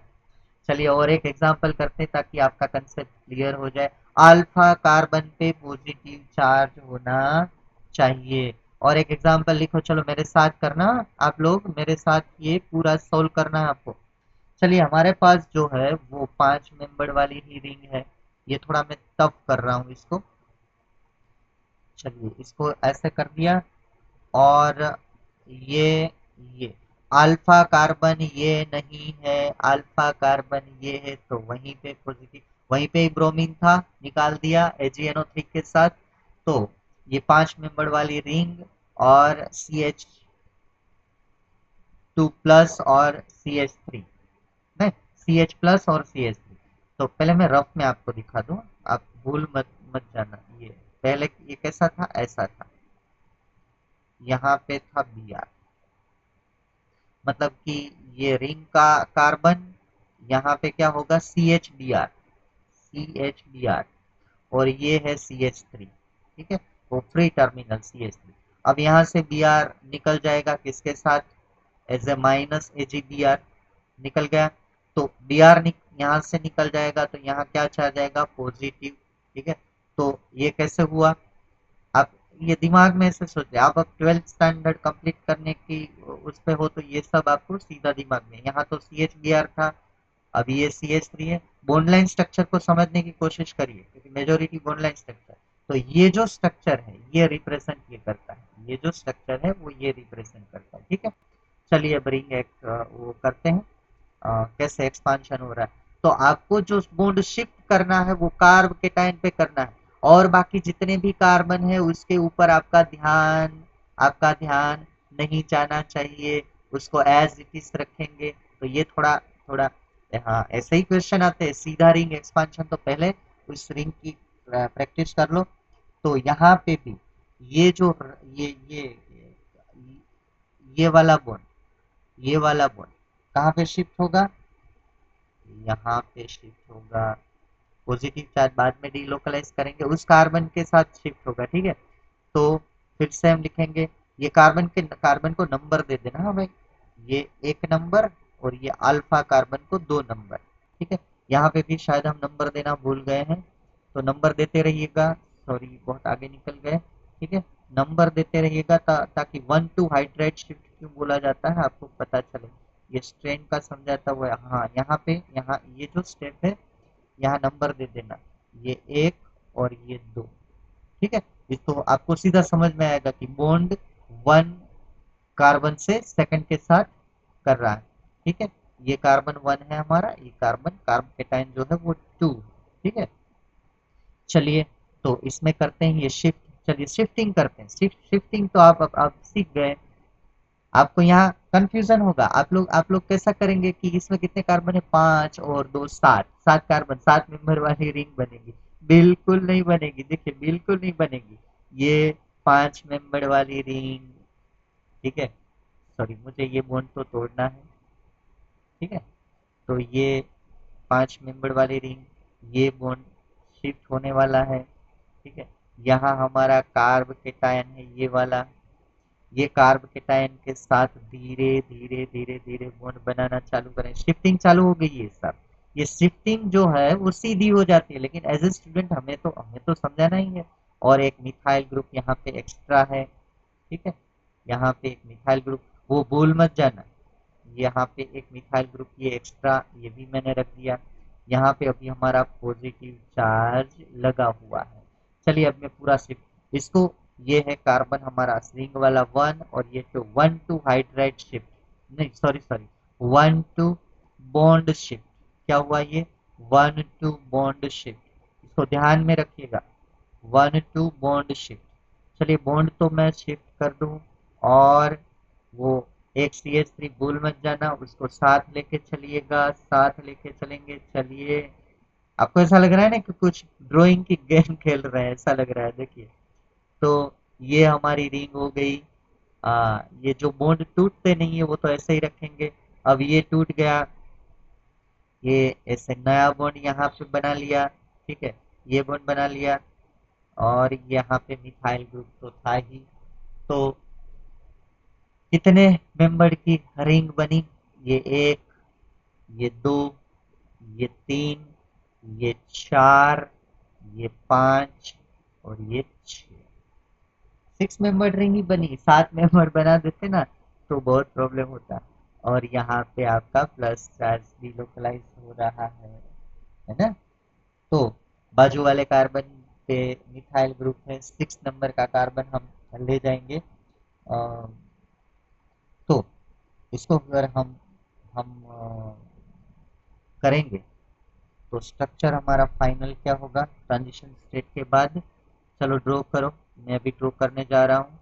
चलिए और एक एग्जांपल करते हैं ताकि आपका कंसेप्ट क्लियर हो जाए। अल्फा कार्बन पे पॉजिटिव चार्ज होना चाहिए। और एक एग्जांपल लिखो, चलो मेरे साथ करना, आप लोग मेरे साथ ये पूरा सोल्व करना है आपको। चलिए हमारे पास जो है वो 5 मेंबर वाली ही रिंग है। ये थोड़ा मैं टफ कर रहा हूँ इसको। चलिए इसको ऐसे कर दिया, और ये ये अल्फा कार्बन ये नहीं है, अल्फा कार्बन ये है, तो वहीं पे पॉजिटिव, वहीं पे ही ब्रोमीन था, निकाल दिया AgNO3 के साथ। तो ये 5 मेंबर वाली रिंग और CH2 प्लस और CH3, नहीं CH प्लस और CH3। तो पहले मैं रफ में आपको दिखा दूं, आप भूल मत मत जाना। ये पहले ये कैसा था, ऐसा था, यहाँ पे था Br, मतलब कि ये रिंग का कार्बन, यहाँ पे क्या होगा, CH Br, और ये है CH3, ठीक है, वो फ्री टर्मिनल CH3। अब यहाँ से Br निकल जाएगा किसके साथ, एज ए माइनस AgBr निकल गया। तो Br यहाँ से निकल जाएगा, तो यहाँ क्या आ जाएगा, पॉजिटिव, ठीक है। तो ये कैसे हुआ, आप ये दिमाग में ऐसे सोचिए, आप अब 12th स्टैंडर्ड कंप्लीट करने की उस पे हो, तो ये सब आपको सीधा दिमाग में, यहाँ तो CH था, अब ये CH3 है। बॉन्डलाइन स्ट्रक्चर को समझने की कोशिश करिए, क्योंकि मेजोरिटी बॉन्डलाइन स्ट्रक्चर, तो ये जो स्ट्रक्चर है ये रिप्रेजेंट ये करता है, ये जो स्ट्रक्चर है वो ये रिप्रेजेंट करता है, ठीक है। चलिए अब रिंग एक वो करते हैं, कैसे एक्सपांशन हो रहा है। तो आपको जो बॉन्ड शिफ्ट करना है वो कार्ब के टाइम पे करना है, और बाकी जितने भी कार्बन है उसके ऊपर आपका ध्यान नहीं जाना चाहिए, उसको एज इट इज रखेंगे। तो ये थोड़ा थोड़ा, हाँ ऐसे ही क्वेश्चन आते हैं सीधा रिंग एक्सपांशन, तो पहले उस रिंग की प्रैक्टिस कर लो। तो यहाँ पे भी ये जो ये ये ये वाला बॉन्ड, ये वाला बॉन्ड कहाँ पे शिफ्ट होगा, यहाँ पे शिफ्ट होगा। पॉजिटिव चार्ज बाद में डीलोकलाइज करेंगे, उस कार्बन के साथ शिफ्ट होगा, ठीक है। तो फिर से हम लिखेंगे, ये कार्बन को नंबर दे देना, हाँ भाई, ये 1 नंबर, और ये अल्फा कार्बन को 2 नंबर, ठीक है। यहाँ पे भी शायद हम नंबर देना भूल गए हैं, तो नंबर देते रहिएगा, सॉरी बहुत आगे निकल गए, ठीक है। नंबर देते रहिएगा ताकि 1,2 हाइड्राइड शिफ्ट क्यों बोला जाता है आपको पता चले। ये स्ट्रेन का समझाता हुआ, हाँ यहाँ पे, यहाँ ये जो स्टेप है, यहाँ नंबर दे देना, ये 1 और ये 2, ठीक है। तो आपको सीधा समझ में आएगा कि बॉन्ड 1 कार्बन से सेकंड के साथ कर रहा है, ठीक है। ये कार्बन 1 है हमारा, ये कार्ब केटाइन जो है वो 2, ठीक है। चलिए तो इसमें करते हैं ये शिफ्ट, चलिए शिफ्टिंग करते हैं। शिफ्टिंग तो आप सीख गए। आपको यहाँ कंफ्यूजन होगा, आप लोग कैसा करेंगे कि इसमें कितने कार्बन है, 5 और 2 7, 7 कार्बन, 7 मेंबर वाली रिंग बनेगी? बिल्कुल नहीं बनेगी, देखिए बिल्कुल नहीं बनेगी। ये 5 मेंबर वाली रिंग, ठीक है, सॉरी मुझे ये बॉन्ड तो तोड़ना है, ठीक है। तो ये 5 मेंबर वाली रिंग, ये बॉन्ड शिफ्ट होने वाला है, ठीक है। यहाँ हमारा कार्ब केटायन है ये वाला, ये कार्ब केटायन के साथ धीरे धीरे धीरे धीरे बॉन्ड बनाना चालू करें, शिफ्टिंग चालू हो गई है सब। ये शिफ्टिंग जो है वो सीधी हो जाती है, लेकिन एज ए स्टूडेंट हमें तो समझाना ही है। और एक मिथाइल ग्रुप यहाँ पे एक्स्ट्रा है, ठीक है, यहाँ पे एक मिथाइल ग्रुप, वो भूल मत जाना, यहाँ पे एक मिथाइल ग्रुप ये एक्स्ट्रा ये भी मैंने रख दिया। यहाँ पे अभी हमारा पॉजिटिव चार्ज लगा हुआ है। चलिए अब मैं पूरा शिफ्ट इसको, ये है कार्बन हमारा रिंग वाला 1 और ये तो 1 टू हाइड्राइड शिफ्ट, नहीं sorry sorry 1 two bond shift. क्या हुआ ये 1 टू बॉन्ड शिफ्ट, इसको ध्यान में रखिएगा 1 टू बॉन्ड शिफ्ट। चलिए बॉन्ड तो मैं शिफ्ट कर दूं और वो एक CH3 भूल मत जाना, उसको साथ लेके चलिएगा, साथ लेके चलेंगे। चलिए आपको ऐसा लग रहा है ना कि कुछ ड्राइंग की गेम खेल रहे हैं, ऐसा लग रहा है। देखिए तो ये हमारी रिंग हो गई। ये जो बॉन्ड टूटते नहीं है वो तो ऐसे ही रखेंगे। अब ये टूट गया, ये ऐसे नया बॉन्ड यहाँ पे बना लिया, ठीक है, ये बॉन्ड बना लिया और यहाँ पे मिथाइल ग्रुप तो था ही। तो कितने मेंबर की रिंग बनी, ये 1, ये 2, ये 3, ये 4, ये 5 और ये 6 मेंबर रिंग ही बनी। 7 मेंबर बना देते ना तो बहुत प्रॉब्लम होता। और यहाँ पे आपका प्लस चार्ज भी लोकलाइज हो रहा है ना। तो बाजू वाले कार्बन पे मिथाइल ग्रुप में 6 नंबर का कार्बन हम ले जाएंगे। तो इसको अगर हम करेंगे तो स्ट्रक्चर हमारा फाइनल क्या होगा ट्रांजिशन स्टेट के बाद। चलो ड्रॉ करो, मैं अभी ड्रॉ करने जा रहा हूँ।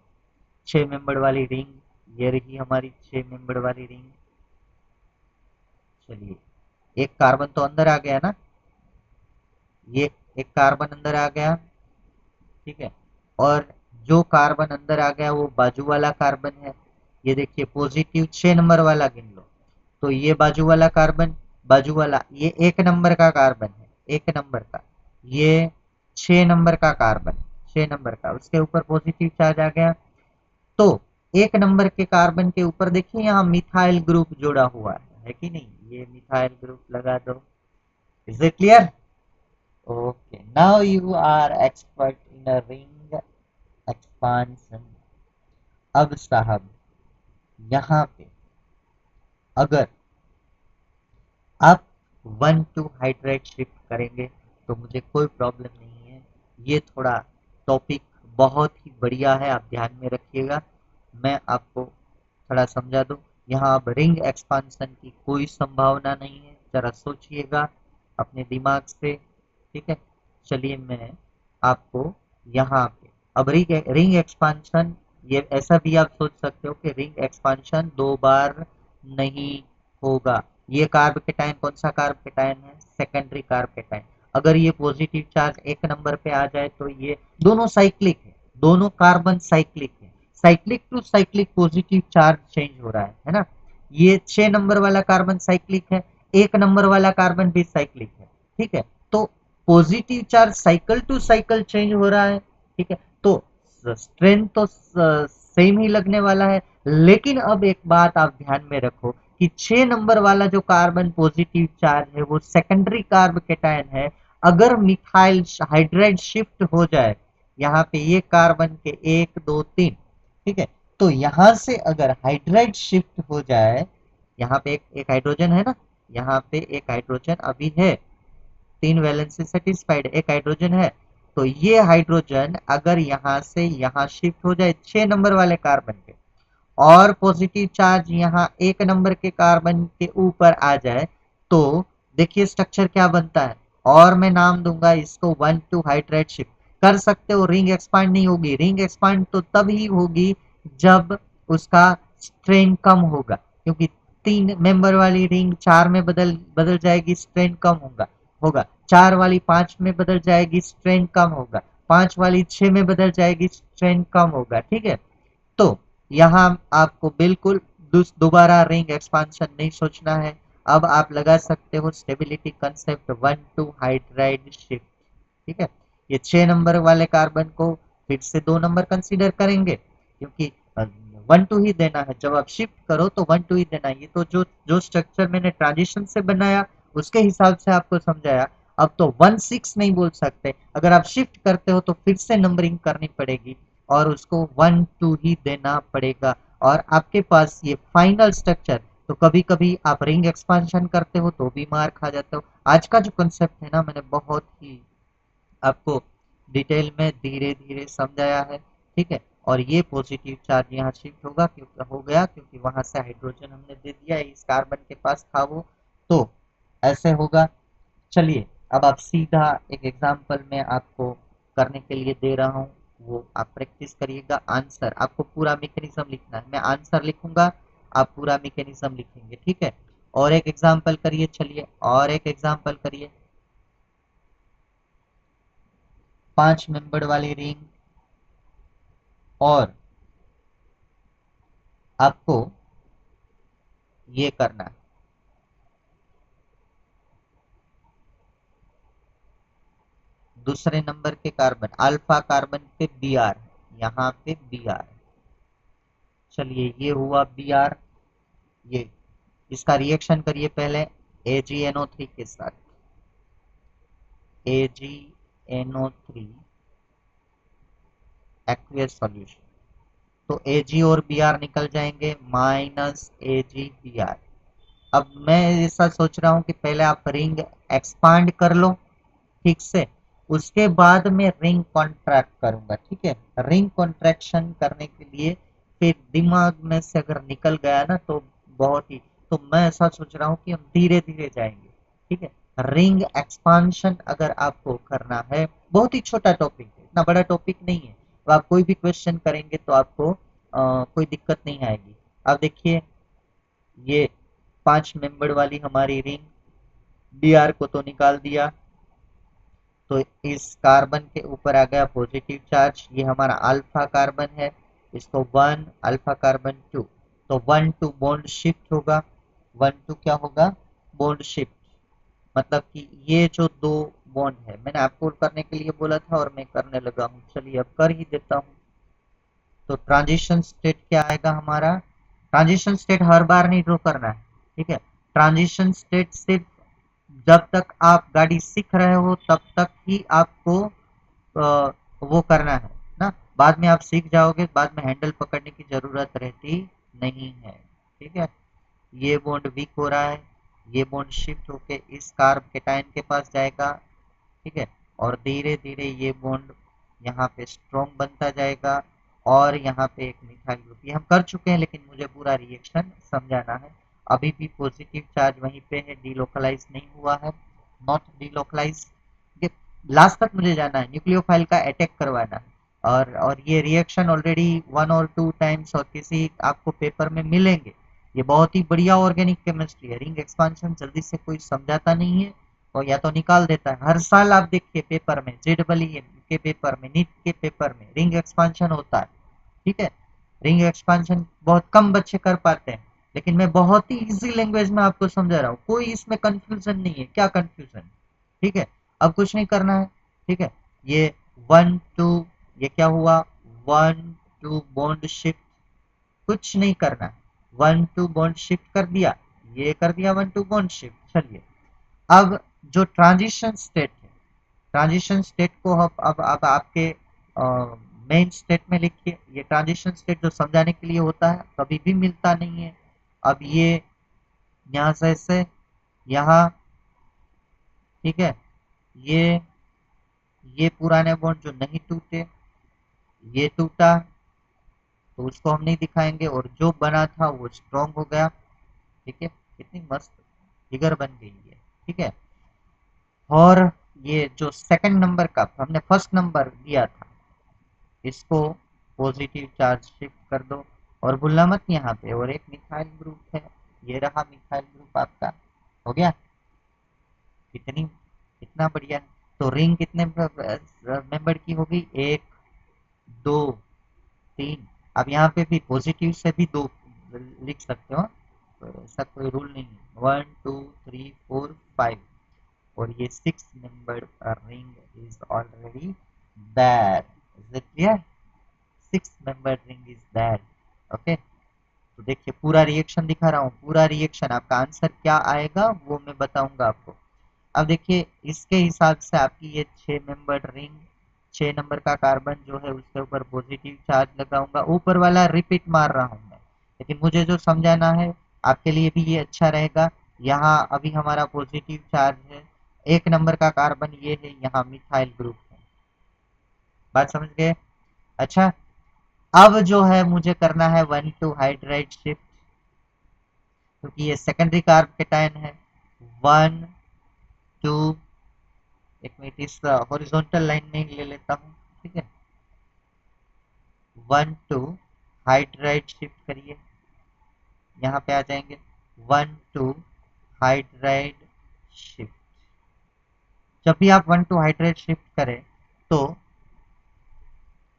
6 मेंबर वाली रिंग, ये रही हमारी 6 मेंबर वाली रिंग। चलिए एक कार्बन तो अंदर आ गया ना, ये एक कार्बन अंदर आ गया, ठीक है। और जो कार्बन अंदर आ गया वो बाजू वाला कार्बन है। ये देखिए पॉजिटिव 6 नंबर वाला गिन लो। तो ये बाजू वाला कार्बन, बाजू वाला ये 1 नंबर का कार्बन है, 1 नंबर का। ये 6 नंबर का कार्बन, 6 नंबर का, उसके ऊपर पॉजिटिव चार्ज आ गया। तो 1 नंबर के कार्बन के ऊपर देखिए यहाँ मिथाइल ग्रुप जुड़ा हुआ है कि नहीं, ये मिथाइल ग्रुप लगा दो। Is it clear? Okay, now you are expert in a ring expansion. अब साहब यहाँ पे अगर आप 1 टू हाइड्राइड शिफ्ट करेंगे तो मुझे कोई प्रॉब्लम नहीं है। ये थोड़ा टॉपिक बहुत ही बढ़िया है, आप ध्यान में रखिएगा। मैं आपको थोड़ा समझा दूं, यहाँ अब रिंग एक्सपांशन की कोई संभावना नहीं है, जरा सोचिएगा अपने दिमाग से, ठीक है। चलिए मैं आपको यहाँ पे अब रिंग एक्सपांशन, ये ऐसा भी आप सोच सकते हो कि रिंग एक्सपांशन 2 बार नहीं होगा। ये कार्ब केटायन कौन सा कार्ब केटायन है, सेकेंडरी कार्ब केटायन। अगर ये पॉजिटिव चार्ज 1 नंबर पे आ जाए तो ये दोनों साइक्लिक है, दोनों कार्बन साइक्लिक है, cyclic to cyclic positive charge change हो रहा है ना। ये 6 नंबर वाला कार्बन साइक्लिक है, 1 नंबर वाला कार्बन भी साइक्लिक है, ठीक है। तो positive charge cycle to cycle change हो रहा है, ठीक है। तो स्ट्रेंथ तो सेम ही लगने वाला है। लेकिन अब एक बात आप ध्यान में रखो कि 6 नंबर वाला जो कार्बन पॉजिटिव चार्ज है वो सेकेंडरी कार्ब केटायन है। अगर मिथाइल हाइड्राइड शिफ्ट हो जाए यहाँ पे ये कार्बन के 1 2 3, ठीक है, तो यहाँ से अगर हाइड्राइड शिफ्ट हो जाए, यहाँ पे एक हाइड्रोजन है ना, यहाँ पे एक हाइड्रोजन अभी है, 3 वैलेंसी सेटिस्फाइड, एक हाइड्रोजन है। तो ये हाइड्रोजन अगर यहाँ से यहाँ शिफ्ट हो जाए 6 नंबर वाले कार्बन पे और पॉजिटिव चार्ज यहाँ 1 नंबर के कार्बन के ऊपर आ जाए तो देखिए स्ट्रक्चर क्या बनता है। और मैं नाम दूंगा इसको 1 टू हाइड्राइड शिफ्ट। कर सकते हो, रिंग एक्सपांड नहीं होगी। रिंग एक्सपांड तो तब ही होगी जब उसका स्ट्रेन कम होगा, क्योंकि 3 मेंबर वाली रिंग 4 में बदल बदल जाएगी, स्ट्रेन कम होगा होगा 4 वाली 5 में बदल जाएगी, स्ट्रेन कम होगा, 5 वाली 6 में बदल जाएगी, स्ट्रेन कम होगा, ठीक है। तो यहाँ आपको बिल्कुल दोबारा रिंग एक्सपांशन नहीं सोचना है। अब आप लगा सकते हो stability concept 1 two hydride shift, ठीक है। ये 6 नंबर वाले कार्बन को फिर से 2 नंबर कंसीडर करेंगे, क्योंकि 1 टू ही देना है। जब आप शिफ्ट करो तो 1 टू ही देना है। ये तो जो जो स्ट्रक्चर मैंने ट्रांजिशन से बनाया उसके हिसाब से आपको समझाया। अब तो 1 6 नहीं बोल सकते, अगर आप शिफ्ट करते हो तो फिर से नंबरिंग करनी पड़ेगी और उसको 1 2 ही देना पड़ेगा। और आपके पास ये फाइनल स्ट्रक्चर तो कभी कभी आप रिंग एक्सपांशन करते हो तो भी मार खा जाते हो। आज का जो कंसेप्ट है ना, मैंने बहुत ही आपको डिटेल में धीरे धीरे समझाया है, ठीक है। और ये पॉजिटिव चार्ज यहाँ शिफ्ट होगा, क्योंकि हो गया क्योंकि वहां से हाइड्रोजन हमने दे दिया, इस कार्बन के पास था वो, तो ऐसे होगा। चलिए, अब आप सीधा एक एग्जांपल में आपको करने के लिए दे रहा हूँ, वो आप प्रैक्टिस करिएगा। आंसर आपको पूरा मैकेनिज्म लिखना है, मैं आंसर लिखूंगा, आप पूरा मैकेनिज्म लिखेंगे, ठीक है। और एक एग्जांपल करिए, चलिए और एक एग्जांपल करिए। 5 मेंबर वाली रिंग, और आपको ये करना है, दूसरे नंबर के कार्बन, अल्फा कार्बन पे बी आर, यहाँ पे बी आर। चलिए, ये हुआ बी आर, ये इसका रिएक्शन करिए पहले AgNO3 के साथ, AgNO3 एक्वियस सॉल्यूशन। तो Ag और Br निकल जाएंगे, माइनस AgBr। अब मैं ऐसा सोच रहा हूँ कि पहले आप रिंग एक्सपांड कर लो ठीक से, उसके बाद में रिंग कॉन्ट्रैक्ट करूंगा, ठीक है। रिंग कॉन्ट्रैक्शन करने के लिए फिर दिमाग में से अगर निकल गया ना तो बहुत ही, तो मैं ऐसा सोच रहा हूँ कि हम धीरे धीरे जाएंगे, ठीक है। रिंग एक्सपांशन अगर आपको करना है, बहुत ही छोटा टॉपिक है, इतना बड़ा टॉपिक नहीं है, तो आप कोई भी क्वेश्चन करेंगे तो आपको कोई दिक्कत नहीं आएगी। अब देखिए, ये 5 मेंबर वाली हमारी रिंग, डी आर को तो निकाल दिया, तो इस कार्बन के ऊपर आ गया पॉजिटिव चार्ज, ये हमारा अल्फा कार्बन है, इसको 1, अल्फा कार्बन 2, तो 1 2 बॉन्ड शिफ्ट होगा, 1 2 क्या होगा, बॉन्ड शिफ्ट। मतलब कि ये जो दो बॉन्ड है, मैंने आपको करने के लिए बोला था और मैं करने लगा हूँ, चलिए अब कर ही देता हूँ। तो ट्रांजिशन स्टेट क्या आएगा हमारा, ट्रांजिशन स्टेट हर बार नहीं ड्रॉ करना है, ठीक है। ट्रांजिशन स्टेट सिर्फ जब तक आप गाड़ी सीख रहे हो तब तक ही आपको वो करना है ना, बाद में आप सीख जाओगे, बाद में हैंडल पकड़ने की जरूरत रहती नहीं है, ठीक है। ये बॉन्ड वीक हो रहा है, ये बॉन्ड शिफ्ट होके इस कार्ब केटायन के पास जाएगा, ठीक है। और धीरे धीरे ये बॉन्ड यहाँ पे स्ट्रॉन्ग बनता जाएगा, और यहाँ पे एक मिथाइल ग्रुप, ये हम कर चुके हैं लेकिन मुझे पूरा रिएक्शन समझाना है। अभी भी पॉजिटिव चार्ज वहीं पे है, डीलोकलाइज नहीं हुआ है, नॉट डीलोकलाइज। ये लास्ट तक मुझे जाना है, न्यूक्लियोफाइल का अटैक करवाना है। और ये रिएक्शन ऑलरेडी 1 और 2 टाइम्स और किसी आपको पेपर में मिलेंगे। ये बहुत ही बढ़िया ऑर्गेनिक केमिस्ट्री है, रिंग एक्सपांशन जल्दी से कोई समझाता नहीं है, और या तो निकाल देता है। हर साल आप देखिए पेपर में, JEE के पेपर में, नीट के पेपर में रिंग एक्सपांशन होता है, ठीक है। रिंग एक्सपांशन बहुत कम बच्चे कर पाते हैं, लेकिन मैं बहुत ही इजी लैंग्वेज में आपको समझा रहा हूँ, कोई इसमें कंफ्यूजन नहीं है। क्या कंफ्यूजन, ठीक है। अब कुछ नहीं करना है, ठीक है। ये 1 2, ये क्या हुआ, 1 2 बॉन्ड शिफ्ट, कुछ नहीं करना है, 1 2 बॉन्ड शिफ्ट कर दिया, ये कर दिया 1 2 बॉन्ड शिफ्ट। चलिए, अब जो ट्रांजिशन स्टेट है, ट्रांजिशन स्टेट को अब आपके मेन स्टेट में लिखिए। ये ट्रांजिशन स्टेट जो समझाने के लिए होता है, कभी भी मिलता नहीं है। अब ये यहाँ से यहाँ, ठीक है। ये ये पुराने बॉन्ड जो नहीं टूटे, ये टूटा, तो उसको हम नहीं दिखाएंगे, और जो बना था वो स्ट्रॉन्ग हो गया, ठीक है। कितनी मस्त फिगर बन गई है, ठीक है। और ये जो सेकंड नंबर का हमने फर्स्ट नंबर दिया था, इसको पॉजिटिव चार्ज शिफ्ट कर दो, और भूलना मत यहाँ पे और एक मिथाइल ग्रुप है, ये रहा मिथाइल ग्रुप आपका, हो गया। कितनी, कितना बढ़िया। तो रिंग कितने मेंबर की होगी, 1 2 3। अब यहाँ पे भी पॉजिटिव से भी दो लिख सकते हो, तो ऐसा कोई रूल नहीं है। 1 2 3 4 5, और ये 6 member ring is already there. Is it clear? 6 member ring is there. Okay, तो देखिए पूरा रिएक्शन दिखा रहा हूँ, पूरा रिएक्शन, आपका आंसर क्या आएगा वो मैं बताऊंगा आपको। अब देखिए, इसके हिसाब से आपकी ये 6 मेंबर रिंग, 6 नंबर का कार्बन जो है उसके ऊपर पॉजिटिव चार्ज लगाऊंगा, ऊपर वाला रिपीट मार रहा हूँ मैं, लेकिन मुझे जो समझाना है आपके लिए भी ये अच्छा रहेगा। यहाँ अभी हमारा पॉजिटिव चार्ज है, 1 नंबर का कार्बन ये है, यहाँ मिथाइल ग्रुप है। बात समझ गए? अच्छा, अब जो है मुझे करना है 1 to हाइड्राइड शिफ्ट, क्योंकि ये सेकेंडरी कार्ब केटायन है। 1 2, एक मिनट इस हॉरिजॉन्टल लाइन में ही ले लेता हूँ, ठीक है। 1 to हाइड्राइड शिफ्ट करिए, यहाँ पे आ जाएंगे। 1 to हाइड्राइड शिफ्ट। जब भी आप 1 to हाइड्राइड शिफ्ट करें तो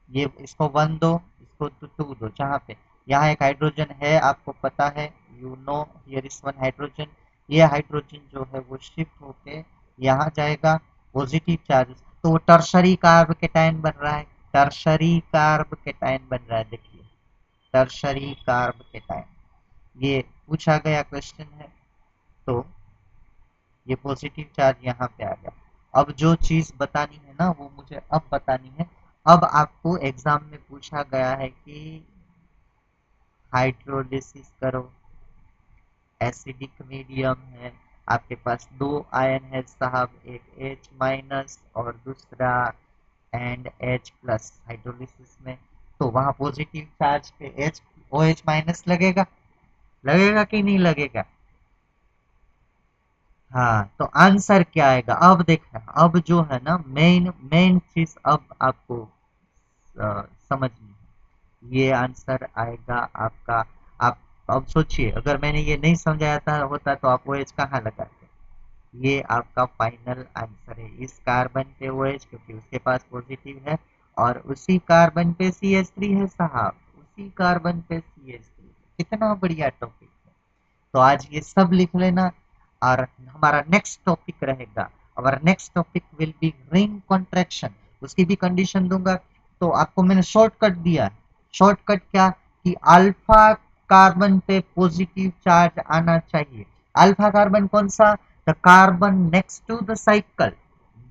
ये इसको 1 दो, इसको 2 दो, जहाँ पे यहाँ एक हाइड्रोजन है, आपको पता है, you know here is 1 hydrogen. ये हाइड्रोजन जो है वो शिफ्ट होके यहाँ जाएगा, पॉजिटिव चार्ज, तो वो टर्शरी कार्ब केटायन बन रहा है। टर्शरी कार्ब केटायन बन रहा है, देखिए, टर्शरी कार्ब केटायन, ये पूछा गया क्वेश्चन है। तो ये पॉजिटिव चार्ज यहाँ पे आ गया। अब जो चीज बतानी है ना वो मुझे अब बतानी है। अब आपको एग्जाम में पूछा गया है कि हाइड्रोलिसिस करो, एसिडिक मीडियम है, आपके पास 2 आयन है साहब, एक H- और दूसरा एंड H+। हाइड्रोलिसिस में तो वहां पॉजिटिव चार्ज पे OH- लगेगा, लगेगा कि नहीं लगेगा? हाँ, तो आंसर क्या आएगा अब देखना। अब जो है ना मेन मेन चीज अब आपको समझनी है। ये आंसर आएगा आपका। आप अब सोचिए, अगर मैंने ये नहीं समझाया था होता तो आप OH कहाँ लगाते? ये आपका फाइनल आंसर है। इस कार्बन पे OH, क्योंकि उसके पास पॉजिटिव है, और उसी कार्बन पे CH3 है साहब, उसी कार्बन पे CH3। कितना बढ़िया टॉपिक है। तो आज ये सब लिख लेना, और हमारा नेक्स्ट टॉपिक रहेगा, और next topic will be ring contraction. उसकी भी कंडीशन दूंगा। तो आपको मैंने शॉर्टकट दिया है। शॉर्टकट क्या? कि अल्फा कार्बन पे पॉजिटिव चार्ज आना चाहिए। अल्फा कार्बन कौन सा? The carbon next to the cycle.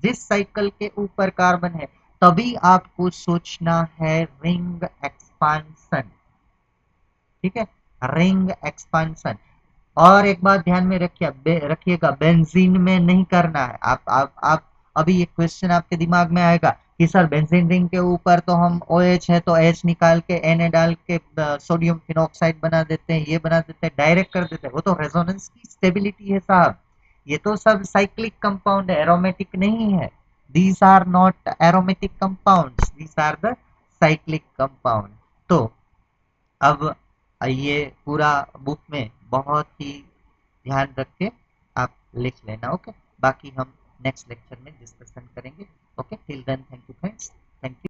जिस साइकिल के ऊपर कार्बन है, तभी आपको सोचना है रिंग एक्सपांसन, ठीक है, रिंग एक्सपांसन। और एक बात ध्यान में रखिएगा, बेंजीन में नहीं करना है। आप अभी ये क्वेश्चन आपके दिमाग में आएगा कि सर बेंजीन रिंग के ऊपर तो हम OH है तो H निकाल के Na डाल के सोडियम फिनॉक्साइड बना देते हैं, ये बना देते हैं, डायरेक्ट कर देते हैं। वो तो रेजोनेंस की स्टेबिलिटी है साहब, ये तो सब साइक्लिक कंपाउंड है, एरोमेटिक नहीं है। These are not aromatic compounds, these are the cyclic compound. तो अब ये पूरा बुक में बहुत ही ध्यान रख के आप लिख लेना, ओके। बाकी हम नेक्स्ट लेक्चर में डिस्कशन करेंगे। Okay, till then thank you friends, thank you.